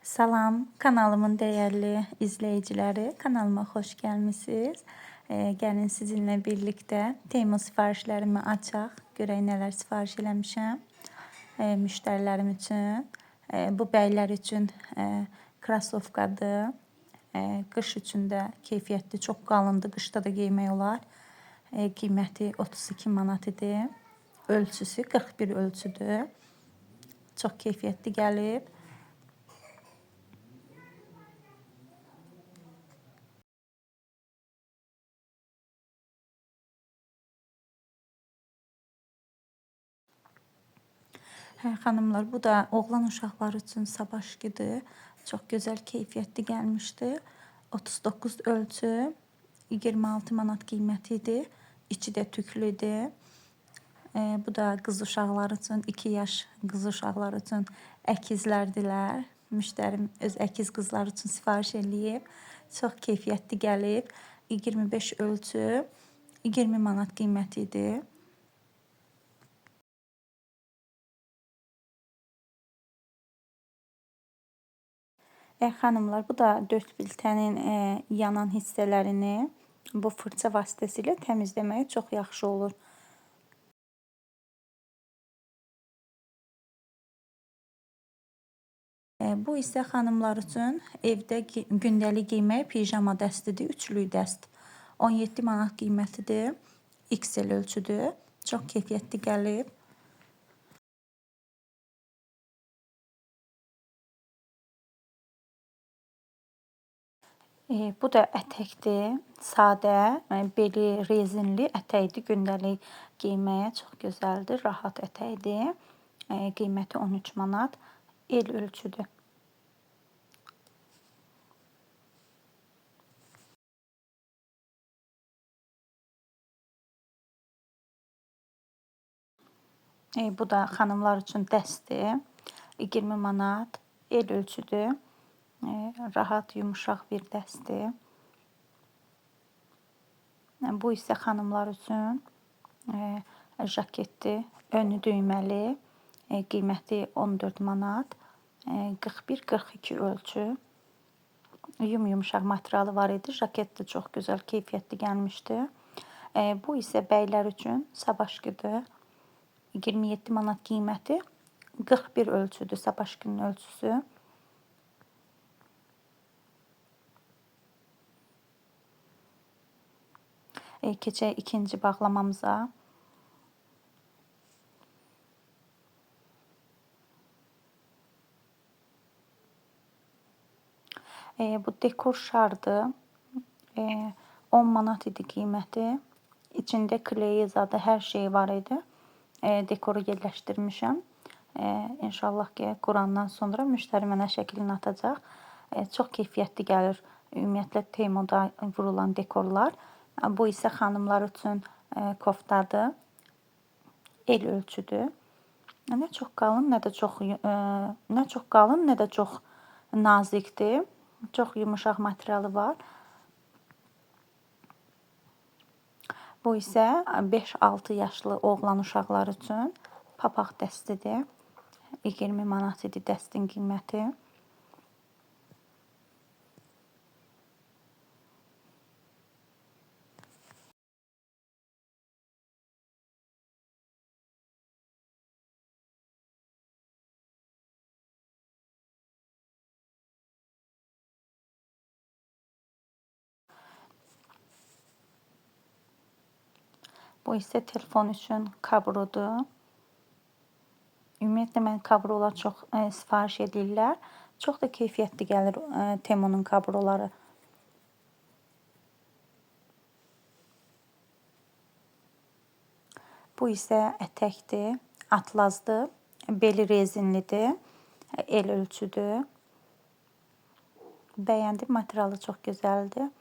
Salam, kanalımın değerli izleyicileri. Kanalıma hoş gelmişsiniz. Gəlin sizinlə birlikdə Temu sifarişlərimi açaq. Görək nələr sifariş eləmişəm müştərilərim üçün. Bu bəylər üçün krasovkadır. Qış üçün də keyfiyyətli, çox qalındır. Qışda da geymək olar. Qiyməti 32 manat idi. Ölçüsü 41 ölçüdür. Çox keyfiyyətli gəlib. Xanımlar, bu da oğlan uşaqları üçün sabaşkidir. Çox gözəl, keyfiyyətli gəlmişdi. 39 ölçü, 26 manat qiyməti idi. İçi də tüklüdür. Bu da qız uşaqları üçün, 2 yaş qız uşaqları üçün əkizlərdilər. Müştərim öz əkiz qızları üçün sifariş eləyib. Çox keyfiyyətli gəlib. 25 ölçü, 20 manat qiyməti idi. Xanımlar, bu da 4 biltənin yanan hissələrini bu fırça vasitəsilə təmizləməyə çox yaxşı olur. Bu isə xanımlar üçün evdə gündəlik geyməyə pijama dəstidir, üçlük dəst. 17 manat qiymətidir, XL ölçüdür. Çox keyfiyyətli gəlib. Bu da ətəkdir, sadə, beli rezinli ətəkdir, gündəlik geyməyə çox gözəldir, rahat ətəkdir. Qiyməti 13 manat, el ölçüdür. Bu da xanımlar üçün dəstdir, 20 manat, el ölçüdür. Rahat, yumuşaq bir dəstdir. Bu isə xanımlar üçün jaketdir, önü düyməli, qiyməti 14 manat, 41-42 ölçü. Yumuşaq materialı var idi, jaket də çox gözəl, keyfiyyətli gəlmişdi. Bu isə bəylər üçün sabaşkidir, 27 manat qiyməti, 41 ölçüdür sabaşkinin ölçüsü. Keçək ikinci bağlamamıza. Bu dekor şardır. 10 manat idi qiyməti. İçində kleyi zadı, hər şey var idi. Dekoru yerləşdirmişəm. İnşallah ki, qurandan sonra müştəri mənə şəklini atacaq. Çox keyfiyyətli gəlir. Ümumiyyətlə Temuda vurulan dekorlar. Bu isə xanımlar üçün koftadır. El ölçüdür. Nə çox qalın, nə də çox nazikdir. Çox yumuşaq materialı var. Bu isə 5-6 yaşlı oğlan uşaqları üçün papaq dəstidir. 20 manat idi dəstin qiyməti. Bu isə telefon üçün kabrodur. Ümumiyyətlə, mən kabrolar çox sifariş edirlər. Çox da keyfiyyətli gəlir Temunun kabroları. Bu isə ətəkdir, atlazdır, beli rezinlidir, el ölçüdür. Bəyəndim, materialı çox gözəldir.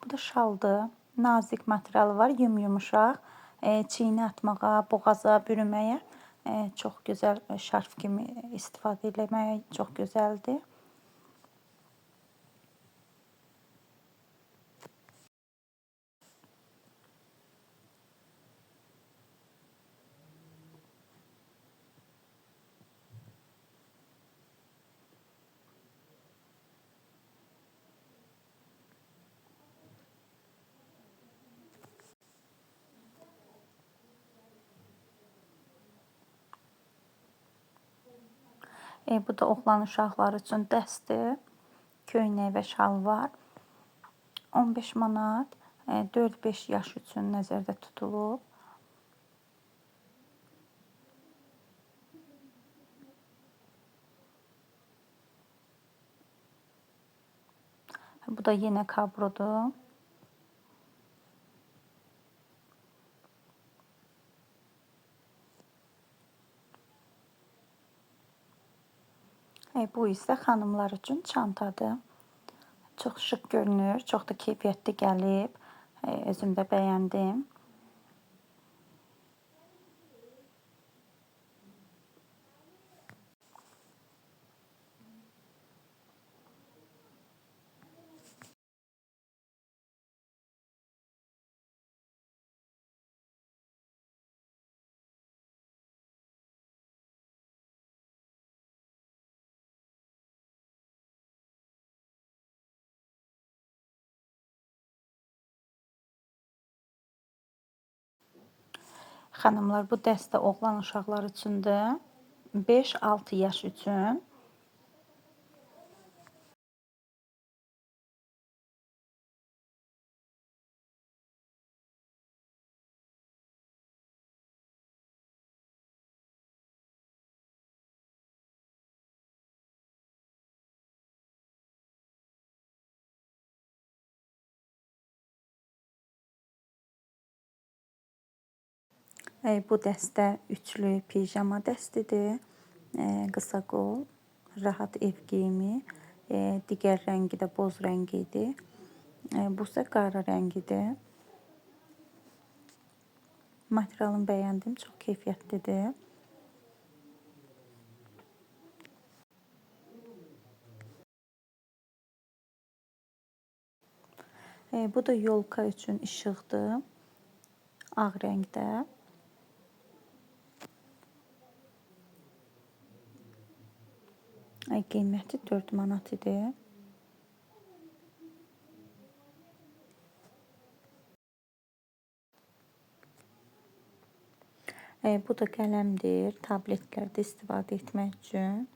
Bu da şaldır, nazik materialı var, yumuşaq, çiynə atmağa, boğaza bürüməyə çox gözəl, şarf kimi istifadə etməyə çox gözəldir. Bu da oğlan uşaqları üçün dəstir. Köynək və şalvar 15 manat. 4-5 yaş üçün nəzərdə tutulub. Bu da yenə kabrodur. Bu isə xanımlar üçün çantadır. Çox şık görünür, çox da keyfiyyətli gəlib. Özüm də bəyəndim. Xanımlar, bu dəstə oğlan uşaqları üçündür. 5-6 yaş üçün. Bu dəstə üçlü pijama dəstidir. Qısa qol, rahat ev geyimi. Digər rəngi də boz rəngi idi. Bu isə qara rəngidir. Materialını bəyəndim, çox keyfiyyətlidir. Bu da yolka üçün işıqdır. Ağ rəngdə. Qiyməti 4 manat idi. Bu da qələmdir, tabletlərdə istifadə etmək üçün.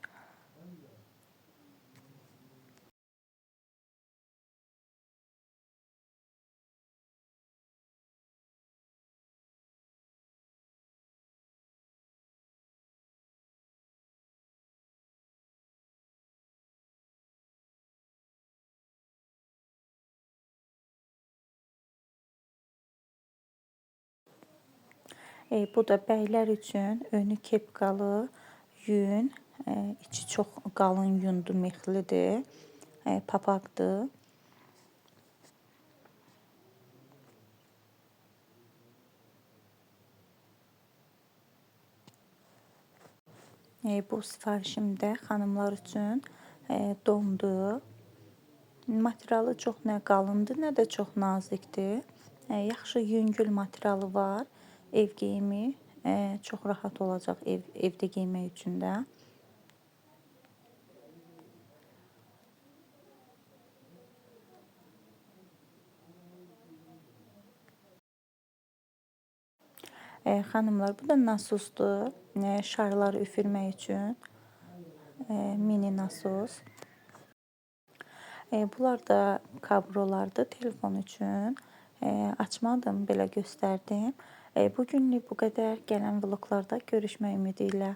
Bu da bəylər üçün önü kepkalı yun, içi çox qalın yundu, mexlidir, papaqdır. Bu sifarişimdə xanımlar üçün dondur. Materialı çox nə qalındır, nə də çox nazikdir. Yaxşı yüngül materialı var. Ev geyimi çox rahat olacaq evdə geymək üçün də. Xanımlar, bu da nasusdur. Şarları üfürmək üçün mini nasus. Bunlar da kabrolardır telefon üçün. Açmadım, belə göstərdim. Bu günlük bu qədər. Gələn vloglarda görüşmək ümidi ilə.